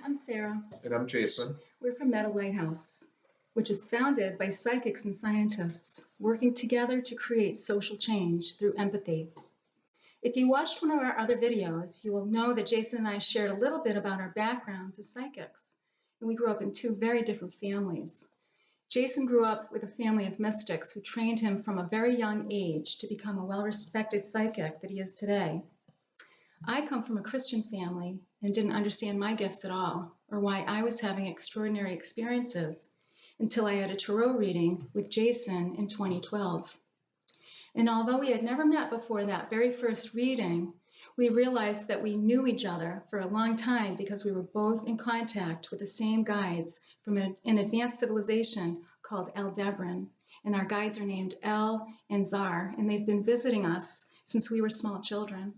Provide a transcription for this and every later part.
I'm Sara. And I'm Jason. We're from Meadow Lighthouse, which is founded by psychics and scientists working together to create social change through empathy. If you watched one of our other videos, you will know that Jason and I shared a little bit about our backgrounds as psychics, and we grew up in two very different families. Jason grew up with a family of mystics who trained him from a very young age to become a well-respected psychic that he is today. I come from a Christian family and didn't understand my gifts at all, or why I was having extraordinary experiences until I had a tarot reading with Jason in 2012. And although we had never met before that very first reading, we realized that we knew each other for a long time because we were both in contact with the same guides from an advanced civilization called Aldebaran. And our guides are named El and Zar, and they've been visiting us since we were small children.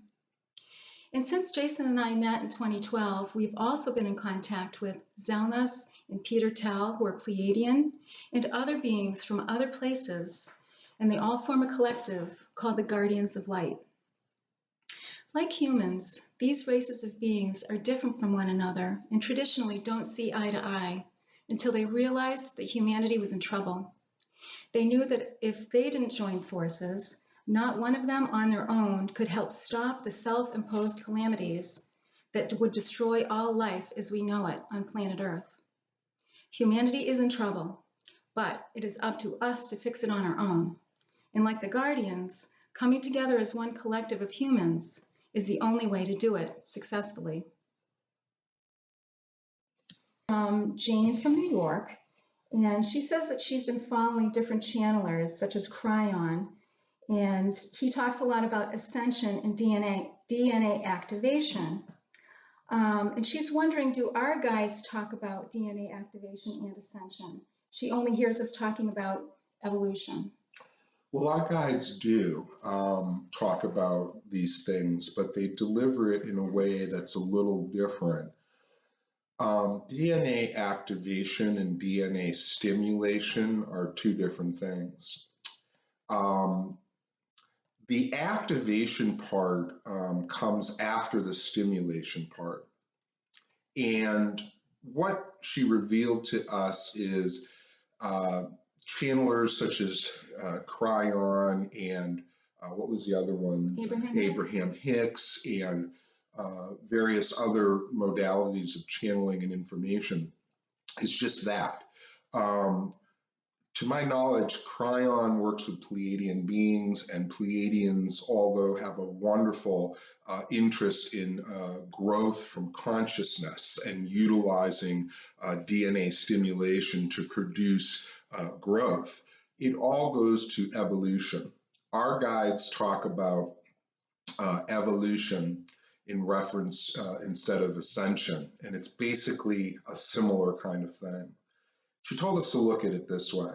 And since Jason and I met in 2012, we've also been in contact with Zelnas and Peter Tell, who are Pleiadian, and other beings from other places, and they all form a collective called the Guardians of Light. Like humans, these races of beings are different from one another and traditionally don't see eye to eye until they realized that humanity was in trouble. They knew that if they didn't join forces, not one of them on their own could help stop the self-imposed calamities that would destroy all life as we know it on planet Earth. Humanity is in trouble, but it is up to us to fix it on our own. And like the Guardians, coming together as one collective of humans is the only way to do it successfully. Jane from New York, and she says that she's been following different channelers such as Cryon, and he talks a lot about Ascension and DNA activation. And she's wondering, do our guides talk about DNA activation and Ascension? She only hears us talking about evolution. Well, our guides do talk about these things, but they deliver it in a way that's a little different. DNA activation and DNA stimulation are two different things. The activation part comes after the stimulation part. And what she revealed to us is channelers such as Cryon and what was the other one? Abraham Hicks and various other modalities of channeling and information. It's just that. To my knowledge, Cryon works with Pleiadian beings, and Pleiadians, although have a wonderful interest in growth from consciousness and utilizing DNA stimulation to produce growth, it all goes to evolution. Our guides talk about evolution in reference instead of ascension, and it's basically a similar kind of thing. She told us to look at it this way.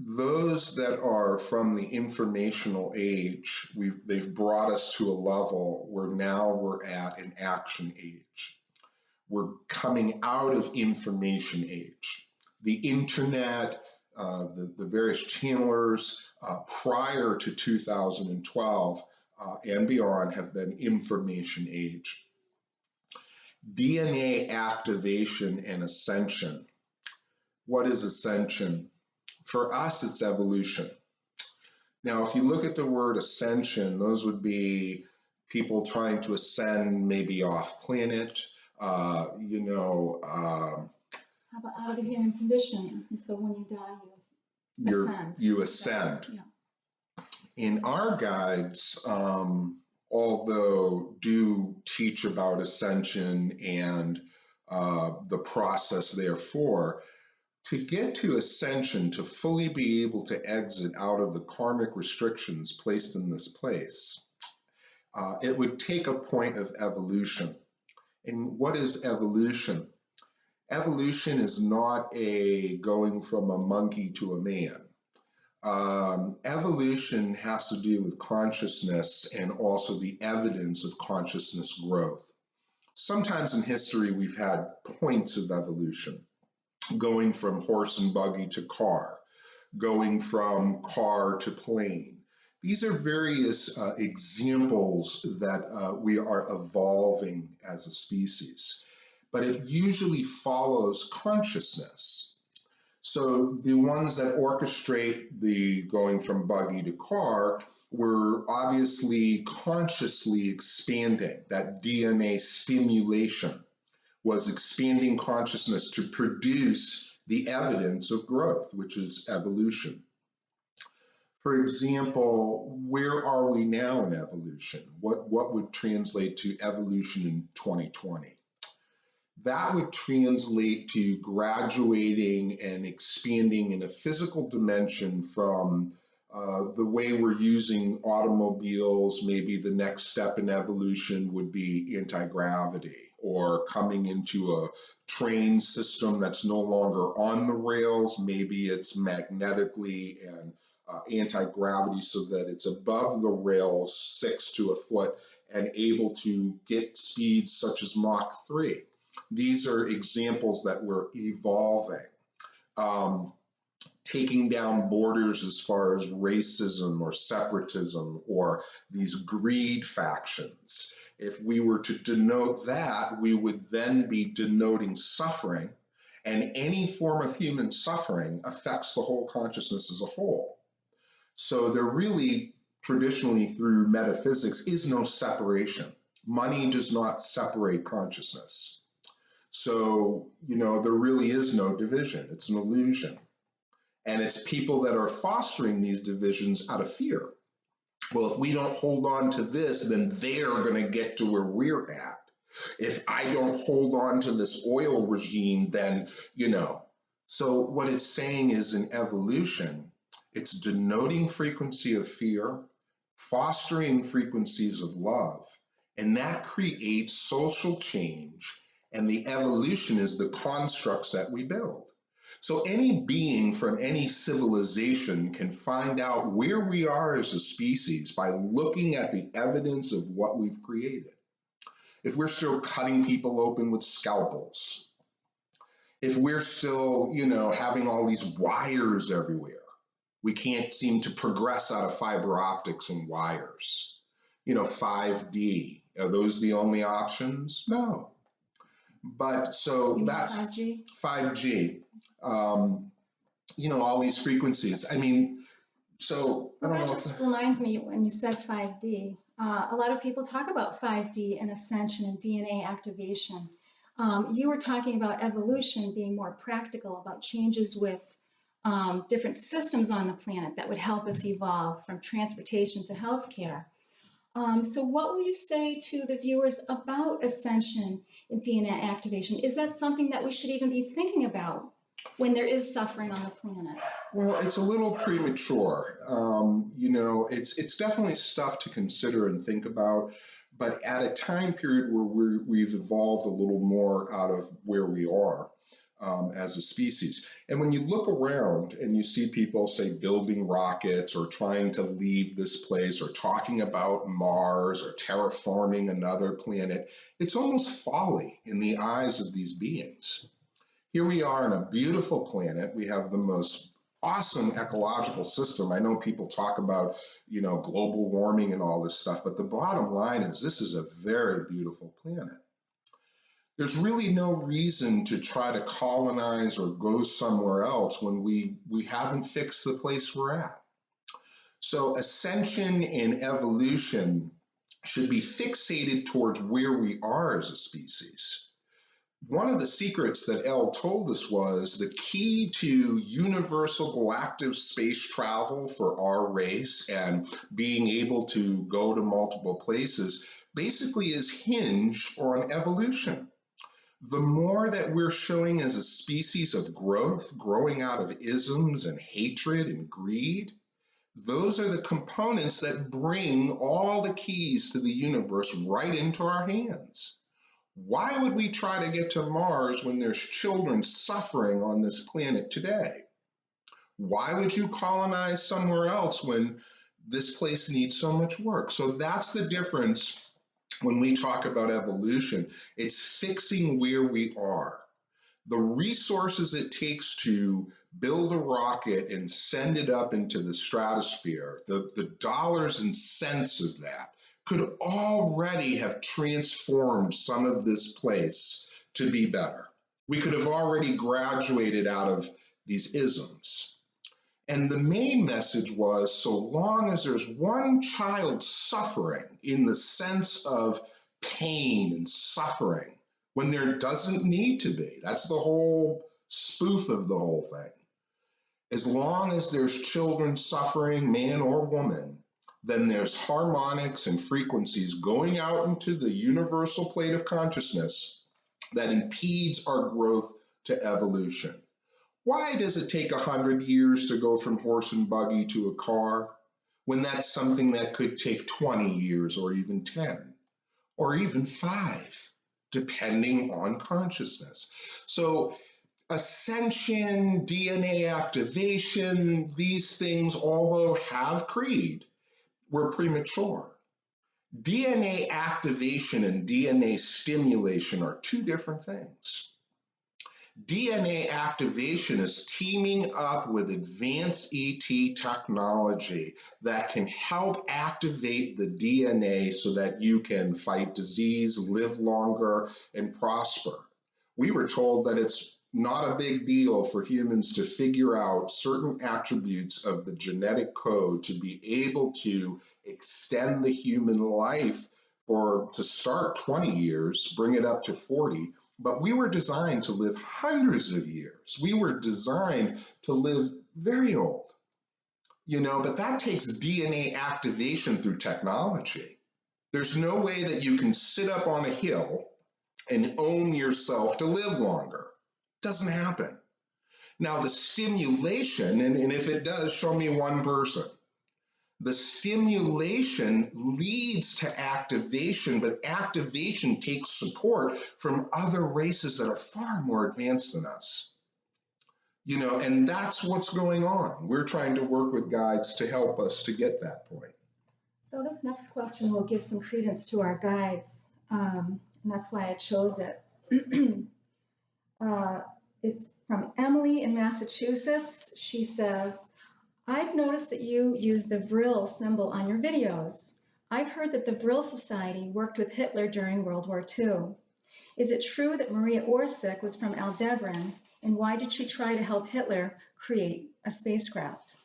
Those that are from the informational age, they've brought us to a level where now we're at an action age. We're coming out of information age. The internet, the various channelers prior to 2012 and beyond have been information age. DNA activation and ascension. What is ascension? For us, it's evolution. Now, if you look at the word ascension, those would be people trying to ascend maybe off planet, How about out of human condition? And so when you die, you ascend. Yeah. In our guides, although do teach about ascension and the process therefore, to get to ascension, to fully be able to exit out of the karmic restrictions placed in this place, it would take a point of evolution. And what is evolution? Evolution is not a going from a monkey to a man. Evolution has to do with consciousness and also the evidence of consciousness growth. Sometimes in history, we've had points of evolution, going from horse and buggy to car, going from car to plane. These are various examples that we are evolving as a species. but it usually follows consciousness. So the ones that orchestrate the going from buggy to car were obviously consciously expanding. That DNA stimulation was expanding consciousness to produce the evidence of growth, which is evolution. For example, where are we now in evolution? What would translate to evolution in 2020? That would translate to graduating and expanding in a physical dimension from the way we're using automobiles. Maybe the next step in evolution would be anti-gravity, or coming into a train system that's no longer on the rails. Maybe it's magnetically and anti-gravity so that it's above the rails 6 to a foot and able to get speeds such as Mach 3. These are examples that we're evolving. Taking down borders as far as racism or separatism or these greed factions. If we were to denote that, we would then be denoting suffering, and any form of human suffering affects the whole consciousness as a whole. So there really, traditionally through metaphysics, is no separation. Money does not separate consciousness. So, there really is no division. It's an illusion. And it's people that are fostering these divisions out of fear. Well, if we don't hold on to this, then they're going to get to where we're at. If I don't hold on to this oil regime, then, So what it's saying is in evolution, it's denoting frequency of fear, fostering frequencies of love, and that creates social change, and the evolution is the constructs that we build. So any being from any civilization can find out where we are as a species by looking at the evidence of what we've created. If we're still cutting people open with scalpels, if we're still, having all these wires everywhere, we can't seem to progress out of fiber optics and wires. 5D, are those the only options? No. But so that's 5G. 5G. All these frequencies. I mean, so I don't know. That just reminds me when you said 5D. A lot of people talk about 5D and ascension and DNA activation. You were talking about evolution being more practical, about changes with different systems on the planet that would help us evolve from transportation to healthcare. So what will you say to the viewers about ascension and DNA activation? Is that something that we should even be thinking about when there is suffering on the planet? Well, it's a little premature. It's definitely stuff to consider and think about, but at a time period where we've evolved a little more out of where we are as a species. And when you look around and you see people, say, building rockets or trying to leave this place or talking about Mars or terraforming another planet, it's almost folly in the eyes of these beings. Here we are on a beautiful planet. We have the most awesome ecological system. I know people talk about, global warming and all this stuff, but the bottom line is this is a very beautiful planet. There's really no reason to try to colonize or go somewhere else when we haven't fixed the place we're at. So ascension and evolution should be fixated towards where we are as a species. One of the secrets that Elle told us was the key to universal galactic space travel for our race and being able to go to multiple places basically is hinged on evolution. The more that we're showing as a species of growth, growing out of isms and hatred and greed, those are the components that bring all the keys to the universe right into our hands. Why would we try to get to Mars when there's children suffering on this planet today? Why would you colonize somewhere else when this place needs so much work? So that's the difference when we talk about evolution. It's fixing where we are. The resources it takes to build a rocket and send it up into the stratosphere, the dollars and cents of that, could already have transformed some of this place to be better. We could have already graduated out of these isms. And the main message was, so long as there's one child suffering in the sense of pain and suffering, when there doesn't need to be, that's the whole spoof of the whole thing. As long as there's children suffering, man or woman, then there's harmonics and frequencies going out into the universal plate of consciousness that impedes our growth to evolution. Why does it take 100 years to go from horse and buggy to a car when that's something that could take 20 years or even 10 or even 5, depending on consciousness? So Ascension, DNA activation, these things, although have creed, were premature. DNA activation and DNA stimulation are two different things. DNA activation is teaming up with advanced ET technology that can help activate the DNA so that you can fight disease, live longer, and prosper. We were told that it's not a big deal for humans to figure out certain attributes of the genetic code to be able to extend the human life to start 20 years, bring it up to 40. But we were designed to live hundreds of years. We were designed to live very old, but that takes DNA activation through technology. There's no way that you can sit up on a hill and own yourself to live longer. It doesn't happen. Now the stimulation, and if it does, show me one person. The stimulation leads to activation, but activation takes support from other races that are far more advanced than us. And that's what's going on. We're trying to work with guides to help us to get that point. So this next question will give some credence to our guides, and that's why I chose it. It's from Emily in Massachusetts. She says, I've noticed that you use the Vrill symbol on your videos. I've heard that the Vrill Society worked with Hitler during World War II. Is it true that Maria Orsic was from Aldebaran, and why did she try to help Hitler create a spacecraft?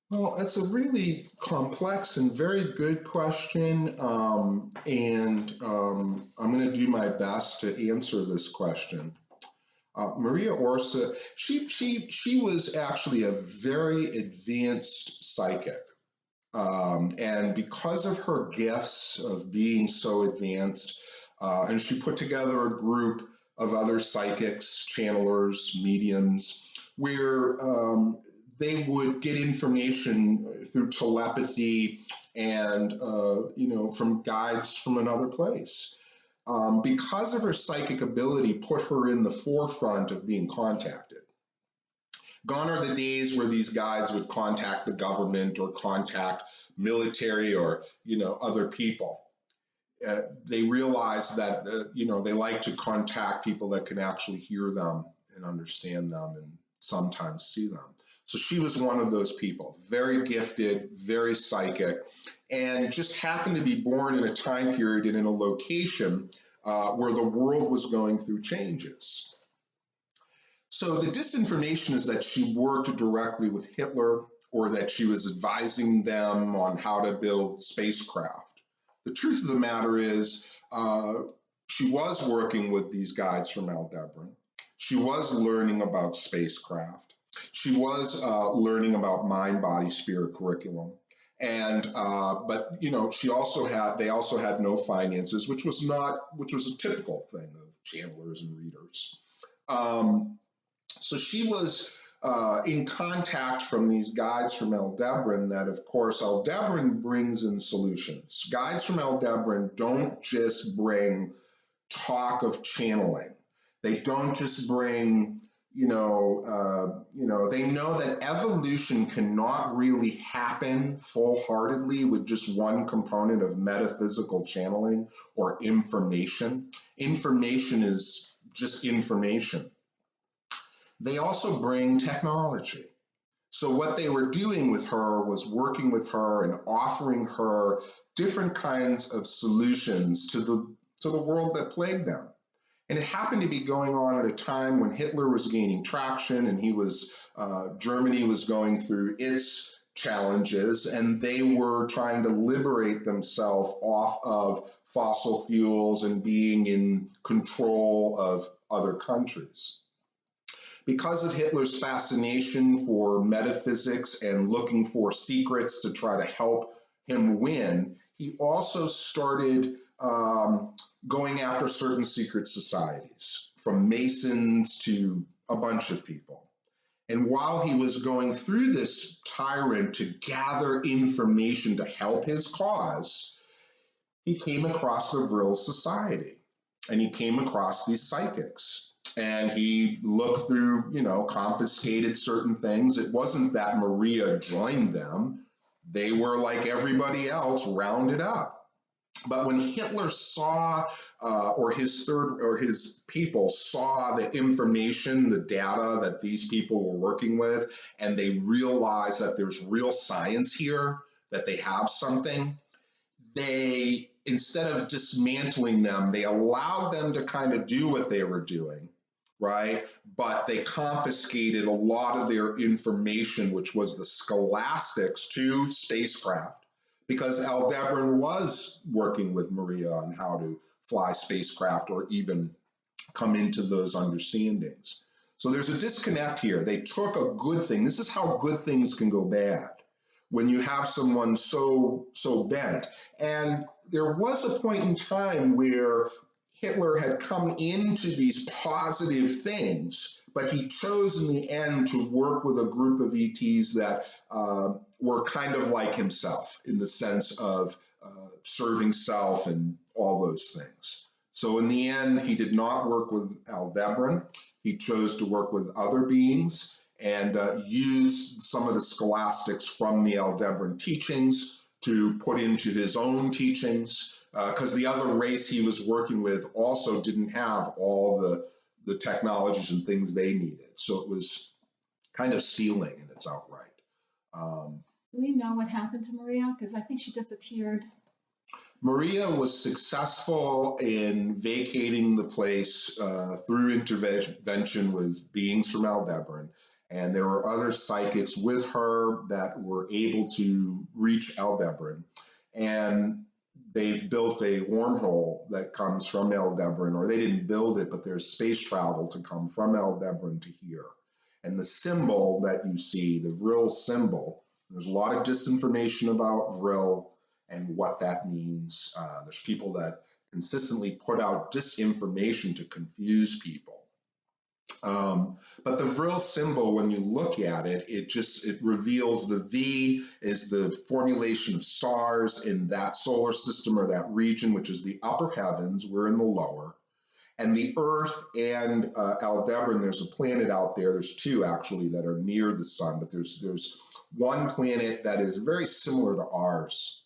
Well, it's a really complex and very good question, and I'm going to do my best to answer this question. Maria Orsic, she was actually a very advanced psychic. And because of her gifts of being so advanced, and she put together a group of other psychics, channelers, mediums, where they would get information through telepathy and, from guides from another place. Because of her psychic ability, put her in the forefront of being contacted. Gone are the days where these guides would contact the government or contact military or, other people. They realized that, they like to contact people that can actually hear them and understand them and sometimes see them. So she was one of those people, very gifted, very psychic, and just happened to be born in a time period and in a location where the world was going through changes. So the disinformation is that she worked directly with Hitler or that she was advising them on how to build spacecraft. The truth of the matter is she was working with these guides from Aldebaran. She was learning about spacecraft. She was learning about mind, body, spirit curriculum. And but they also had no finances, which was a typical thing of channelers and readers. So she was in contact from these guides from Aldebaran that, of course, Aldebaran brings in solutions. Guides from Aldebaran don't just bring talk of channeling. They don't just bring, they know that evolution cannot really happen full-heartedly with just one component of metaphysical channeling or information. Information is just information. They also bring technology. So what they were doing with her was working with her and offering her different kinds of solutions to the world that plagued them. And it happened to be going on at a time when Hitler was gaining traction and Germany was going through its challenges, and they were trying to liberate themselves off of fossil fuels and being in control of other countries. Because of Hitler's fascination for metaphysics and looking for secrets to try to help him win, he also started going after certain secret societies, from Masons to a bunch of people. And while he was going through this tyrant to gather information to help his cause, he came across the Vrill Society, and he came across these psychics. And he looked through, confiscated certain things. It wasn't that Maria joined them. They were like everybody else, rounded up. But when Hitler saw, or his people saw the information, the data that these people were working with, and they realized that there's real science here, that they have something, they, instead of dismantling them, they allowed them to kind of do what they were doing, right? But they confiscated a lot of their information, which was the scholastics to spacecraft, because Aldebaran was working with Maria on how to fly spacecraft or even come into those understandings. So there's a disconnect here. They took a good thing. This is how good things can go bad when you have someone so bent. And there was a point in time where Hitler had come into these positive things, but he chose in the end to work with a group of ETs that were kind of like himself in the sense of serving self and all those things. So in the end, he did not work with Aldebaran. He chose to work with other beings and used some of the scholastics from the Aldebaran teachings to put into his own teachings, because the other race he was working with also didn't have all the technologies and things they needed. So it was kind of stealing in its outright. Do we know what happened to Maria? Because I think she disappeared. Maria was successful in vacating the place through intervention with beings from Aldebaran. And there were other psychics with her that were able to reach Aldebaran. And they've built a wormhole that comes from Aldebaran, or they didn't build it, but there's space travel to come from Aldebaran to here. And the symbol that you see, the Vrill symbol, there's a lot of disinformation about Vrill and what that means. There's people that consistently put out disinformation to confuse people. But the Vrill symbol, when you look at it, it reveals the V is the formulation of stars in that solar system or that region, which is the upper heavens. We're in the lower. And the Earth and Aldebaran, there's a planet out there. There's two actually that are near the sun, but there's one planet that is very similar to ours.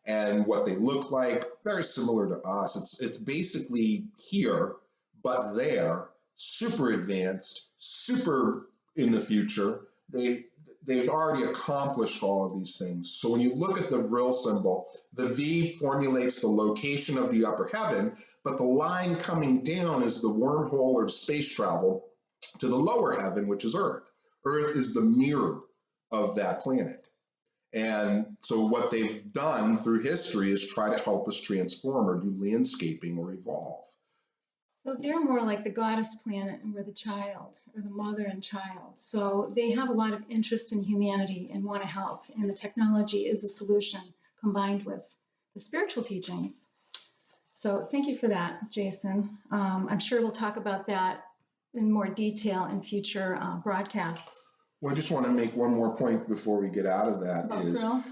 And what they look like, very similar to us. It's basically here, but there, super advanced, super in the future. They've already accomplished all of these things. So when you look at the Vrill symbol, the V formulates the location of the upper heaven, but the line coming down is the wormhole or space travel to the lower heaven, which is Earth. Earth is the mirror of that planet. And so what they've done through history is try to help us transform or do landscaping or evolve. So they're more like the goddess planet, and we're the child, or the mother and child. So they have a lot of interest in humanity and want to help. And the technology is a solution combined with the spiritual teachings. So thank you for that, Jason. I'm sure we'll talk about that in more detail in future broadcasts. Well, I just want to make one more point before we get out of that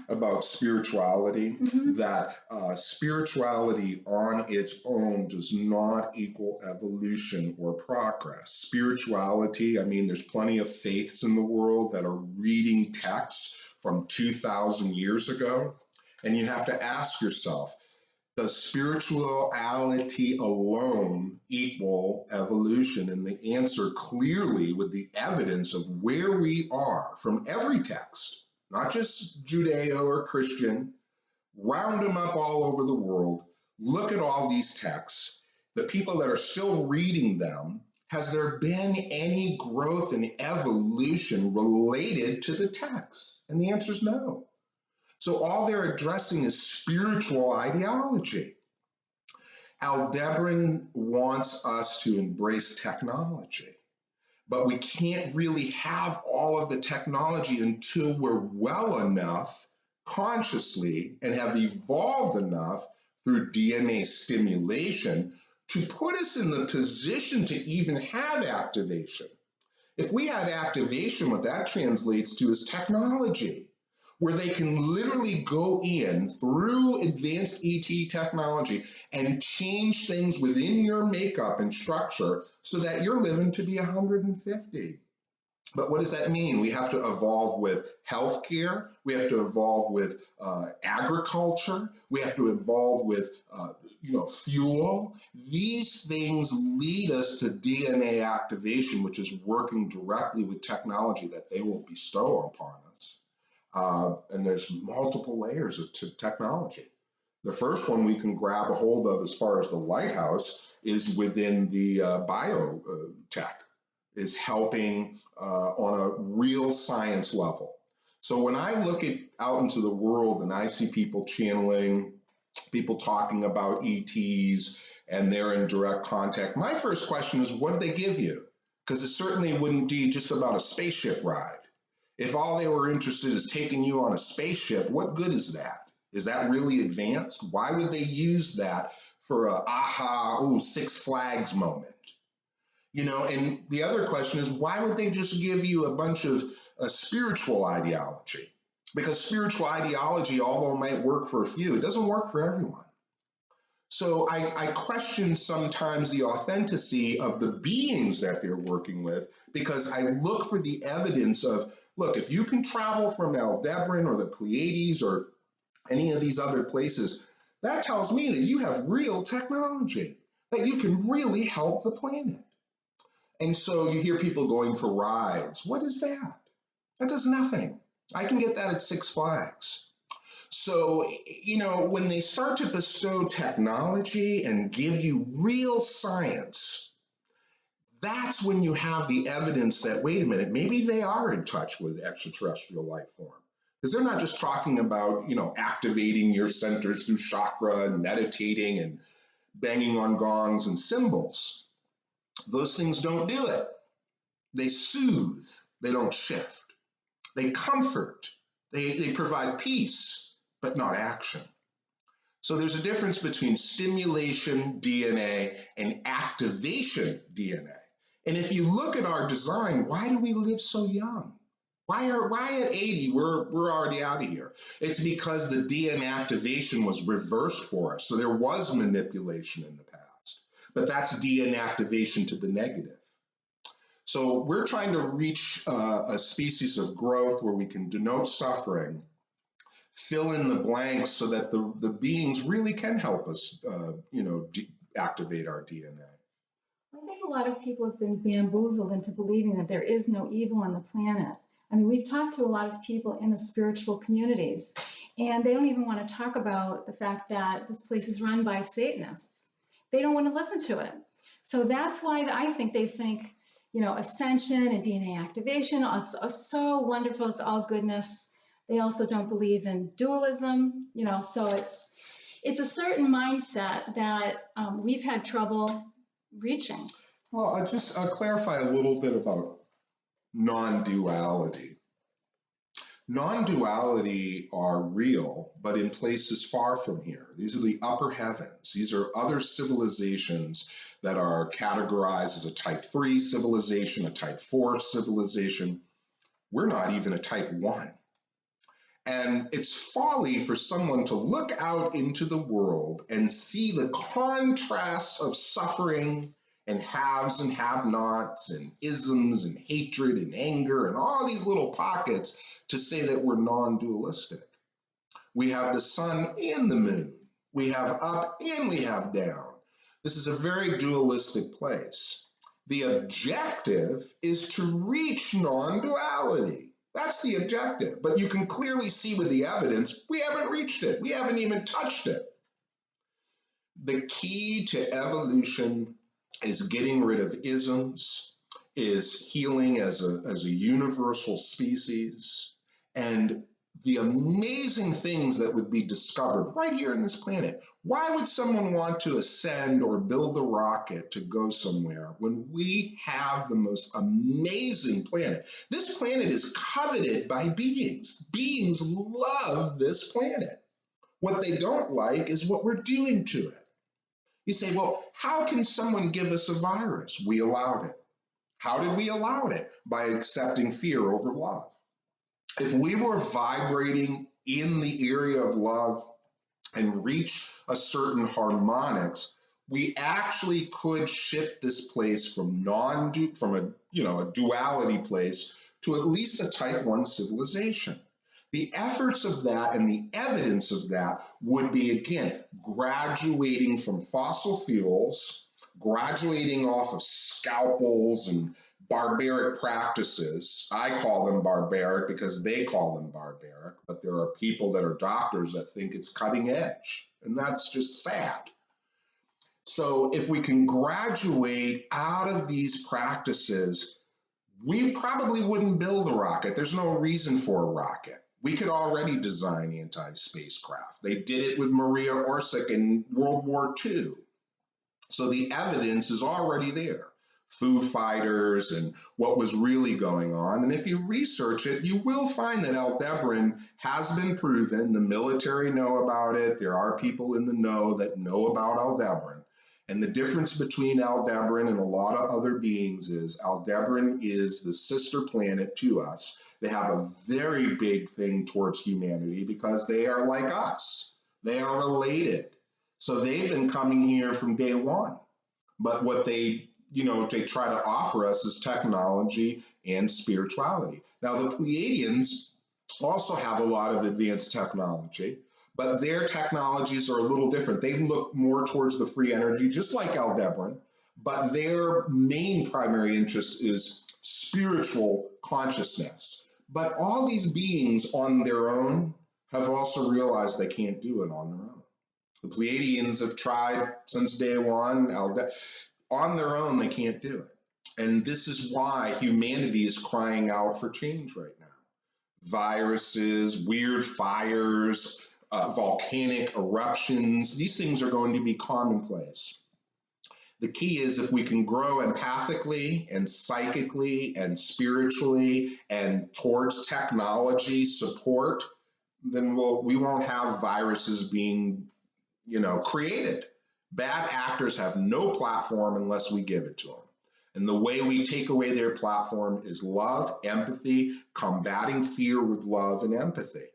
about spirituality, that spirituality on its own does not equal evolution or progress. Spirituality, I mean, there's plenty of faiths in the world that are reading texts from 2,000 years ago, and you have to ask yourself, does spirituality alone equal evolution? And the answer clearly, with the evidence of where we are from every text, not just Judeo or Christian, round them up all over the world, look at all these texts, the people that are still reading them, has there been any growth and evolution related to the text? And the answer is no. So all they're addressing is spiritual ideology. Aldebaran wants us to embrace technology, but we can't really have all of the technology until we're well enough consciously and have evolved enough through DNA stimulation to put us in the position to even have activation. If we had activation, what that translates to is technology, where they can literally go in through advanced ET technology and change things within your makeup and structure so that you're living to be 150. But what does that mean? We have to evolve with healthcare. We have to evolve with agriculture. We have to evolve with, fuel. These things lead us to DNA activation, which is working directly with technology that they will bestow upon us. And there's multiple layers of technology. The first one we can grab a hold of as far as the lighthouse is within the biotech, is helping on a real science level. So when I look out into the world and I see people channeling, people talking about ETs, and they're in direct contact, my first question is, what did they give you? Because it certainly wouldn't be just about a spaceship ride. If all they were interested is taking you on a spaceship, what good is that? Is that really advanced? Why would they use that for a Six Flags moment? And the other question is, why would they just give you a bunch of spiritual ideology? Because spiritual ideology, although it might work for a few, it doesn't work for everyone. So I question sometimes the authenticity of the beings that they're working with, because I look for the evidence of, look, if you can travel from Aldebaran or the Pleiades or any of these other places, that tells me that you have real technology, that you can really help the planet. And so you hear people going for rides. What is that? That does nothing. I can get that at Six Flags. So, when they start to bestow technology and give you real science, that's when you have the evidence that, wait a minute, maybe they are in touch with extraterrestrial life form. Because they're not just talking about, activating your centers through chakra and meditating and banging on gongs and cymbals. Those things don't do it. They soothe, they don't shift. They comfort, they provide peace, but not action. So there's a difference between stimulation DNA and activation DNA. And if you look at our design, why do we live so young? Why at 80 we're already out of here? It's because the DNA activation was reversed for us. So there was manipulation in the past, but that's DNA activation to the negative. So we're trying to reach a species of growth where we can denote suffering, fill in the blanks so that the beings really can help us, activate our DNA. I think a lot of people have been bamboozled into believing that there is no evil on the planet. I mean, we've talked to a lot of people in the spiritual communities, and they don't even want to talk about the fact that this place is run by Satanists. They don't want to listen to it. So that's why I think they think, Ascension and DNA activation, it's so wonderful, it's all goodness. They also don't believe in dualism, so it's a certain mindset that we've had trouble reaching. Well, I'll clarify a little bit about non-duality. Non-duality are real, but in places far from here. These are the upper heavens. These are other civilizations that are categorized as a type 3 civilization, a type 4 civilization. We're not even a type 1. And it's folly for someone to look out into the world and see the contrasts of suffering and haves and have-nots and isms and hatred and anger and all these little pockets to say that we're non-dualistic. We have the sun and the moon. We have up and we have down. This is a very dualistic place. The objective is to reach non-duality. That's the objective. But you can clearly see with the evidence, we haven't reached it. We haven't even touched it. The key to evolution is getting rid of isms, is healing as a universal species, and the amazing things that would be discovered right here on this planet. Why would someone want to ascend or build a rocket to go somewhere when we have the most amazing planet? This planet is coveted by beings. Beings love this planet. What they don't like is what we're doing to it. You say, well, how can someone give us a virus? We allowed it. How did we allow it? By accepting fear over love. If we were vibrating in the area of love and reach a certain harmonics, we actually could shift this place from a duality place to at least a type 1 civilization. The efforts of that and the evidence of that would be, again, graduating from fossil fuels, graduating off of scalpels and barbaric practices. I call them barbaric because they call them barbaric, but there are people that are doctors that think it's cutting edge, and that's just sad. So if we can graduate out of these practices, we probably wouldn't build a rocket. There's no reason for a rocket. We could already design anti-spacecraft. They did it with Maria Orsic in World War II. So the evidence is already there. Foo Fighters and what was really going on. And if you research it, you will find that Aldebaran has been proven. The military know about it. There are people in the know that know about Aldebaran. And the difference between Aldebaran and a lot of other beings is Aldebaran is the sister planet to us. They have a very big thing towards humanity because they are like us. They are related. So they've been coming here from day one. But what they try to offer us is technology and spirituality. Now, the Pleiadians also have a lot of advanced technology, but their technologies are a little different. They look more towards the free energy, just like Aldebaran, but their main primary interest is spiritual consciousness. But all these beings on their own have also realized they can't do it on their own. The Pleiadians have tried since day one. On their own, they can't do it. And this is why humanity is crying out for change right now. Viruses, weird fires, volcanic eruptions, these things are going to be commonplace. The key is if we can grow empathically and psychically and spiritually and towards technology support, then we won't have viruses being created. Bad actors have no platform unless we give it to them. And the way we take away their platform is love, empathy, combating fear with love and empathy.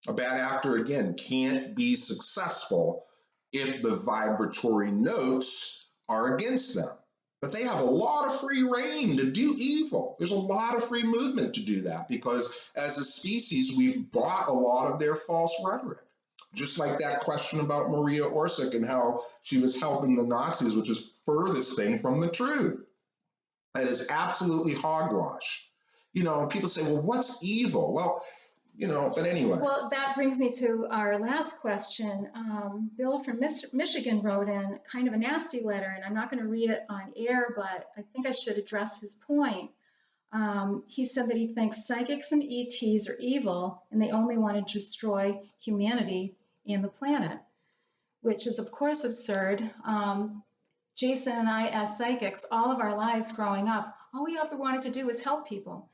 A bad actor, again, can't be successful if the vibratory notes are against them. But they have a lot of free reign to do evil. There's a lot of free movement to do that because as a species, we've bought a lot of their false rhetoric. Just like that question about Maria Orsic and how she was helping the Nazis, which is furthest thing from the truth. That is absolutely hogwash. People say, well, what's evil? Well, but anyway. Well, that brings me to our last question. Bill from Michigan wrote in kind of a nasty letter, and I'm not going to read it on air, but I think I should address his point. He said that he thinks psychics and ETs are evil, and they only want to destroy humanity and the planet, which is, of course, absurd. Jason and I, as psychics, all of our lives growing up, all we ever wanted to do was help people.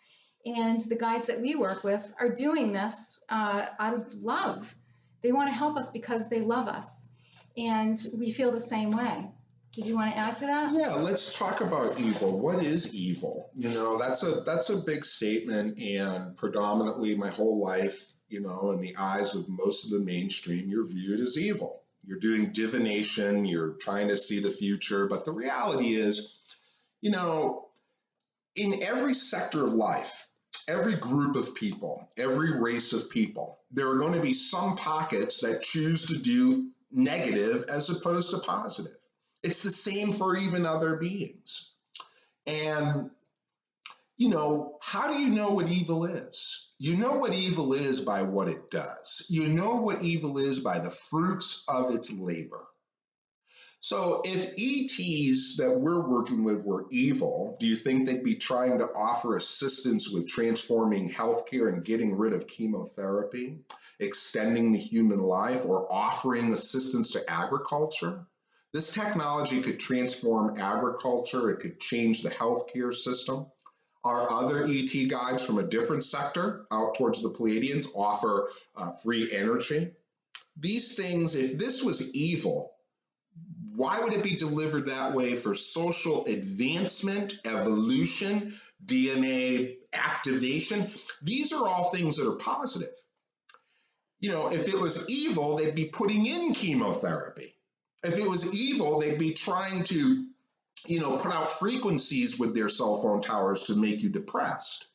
And the guides that we work with are doing this out of love. They want to help us because they love us. And we feel the same way. Did you want to add to that? Yeah, let's talk about evil. What is evil? That's a big statement, and predominantly my whole life, in the eyes of most of the mainstream, you're viewed as evil. You're doing divination, you're trying to see the future, but the reality is, in every sector of life, every group of people, every race of people, there are going to be some pockets that choose to do negative as opposed to positive. It's the same for even other beings. And, how do you know what evil is? You know what evil is by what it does. You know what evil is by the fruits of its labor. So if ETs that we're working with were evil, do you think they'd be trying to offer assistance with transforming healthcare and getting rid of chemotherapy, extending the human life, or offering assistance to agriculture? This technology could transform agriculture, it could change the healthcare system. Our other ET guides from a different sector out towards the Pleiadians offer free energy. These things, if this was evil, why would it be delivered that way for social advancement, evolution, DNA activation? These are all things that are positive. You know, if it was evil, they'd be putting in chemotherapy. If it was evil, they'd be trying to, put out frequencies with their cell phone towers to make you depressed.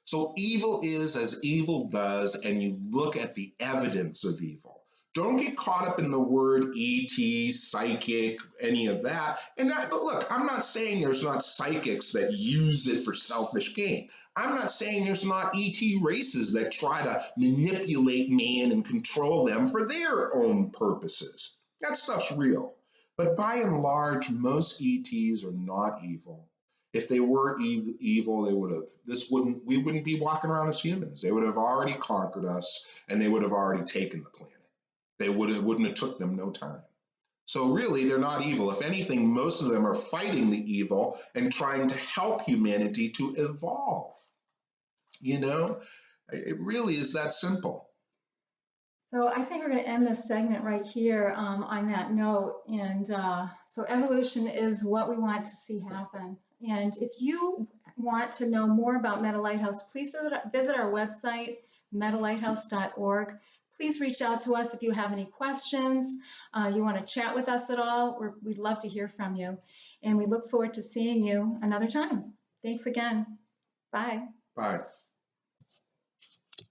So evil is as evil does, and you look at the evidence of evil. Don't get caught up in the word ET, psychic, any of that. But look, I'm not saying there's not psychics that use it for selfish gain. I'm not saying there's not ET races that try to manipulate man and control them for their own purposes. That stuff's real. But by and large, most ETs are not evil. If they were evil, they would have. We wouldn't be walking around as humans. They would have already conquered us, and they would have already taken the planet. It wouldn't have took them no time. So really, they're not evil. If anything, most of them are fighting the evil and trying to help humanity to evolve. It really is that simple. So I think we're going to end this segment right here on that note. And so evolution is what we want to see happen. And if you want to know more about Meta Lighthouse, please visit our website, metalighthouse.org. Please reach out to us if you have any questions, you want to chat with us at all. We'd love to hear from you. And we look forward to seeing you another time. Thanks again. Bye. Bye.